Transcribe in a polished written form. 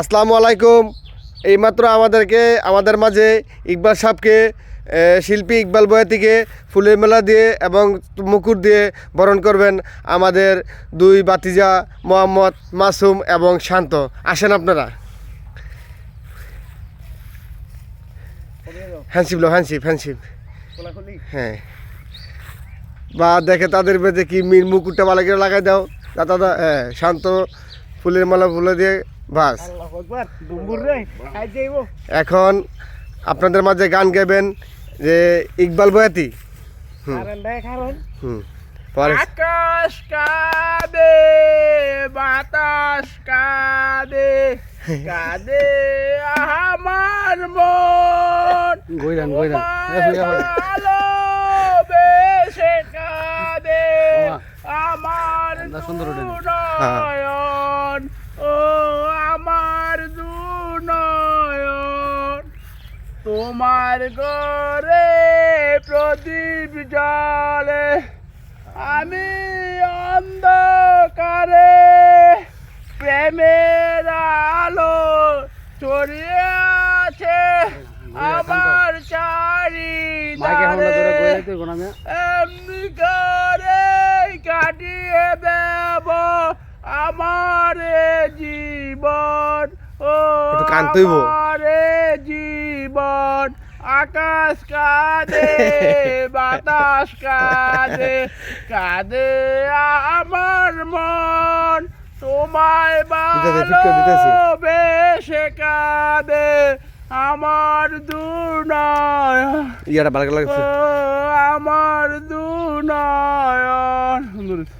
আসসালামু আলাইকুম। এইমাত্র আমাদের মাঝে ইকবাল সাহেবকে শিল্পী ইকবাল বয়াতিকে ফুলের মেলা দিয়ে এবং মুকুট দিয়ে বরণ করবেন আমাদের দুই বাতিজা মোহাম্মদ মাসুম এবং শান্ত। আসেন আপনারা। হ্যান্ডশিপ হ্যাঁ, বা দেখে তাদের বেঁধে কি মুকুটটা ভালো করে লাগাই দাও দাদা। হ্যাঁ, শান্ত ফুলের মালা ফুলে দিয়ে বাস। এখন আপনাদের মাঝে গান গাইবেন যে ইকবাল বয়াতি। আকাশ কাঁদে বাতাস কাঁদে কাঁদে আমার মন ভালোবেসে কাঁদে আমার দুনয়ন ও আমার দুনয়ন তোমার ঘরে প্রদীপ জ্বলে আমি অন্ধকারে প্রেমের আলো ছড়িয়ে আছে আমার চারিধারে এমনি করে কাটিয়ে দেব আমার জীবন ও আমার জীবন। আকাশ কাঁদে বাতাস কাঁদে কাঁদে আমার মন তোমায় ভালোবেসে কাঁদে আমার দুনয়ন আমার দুনয়ন।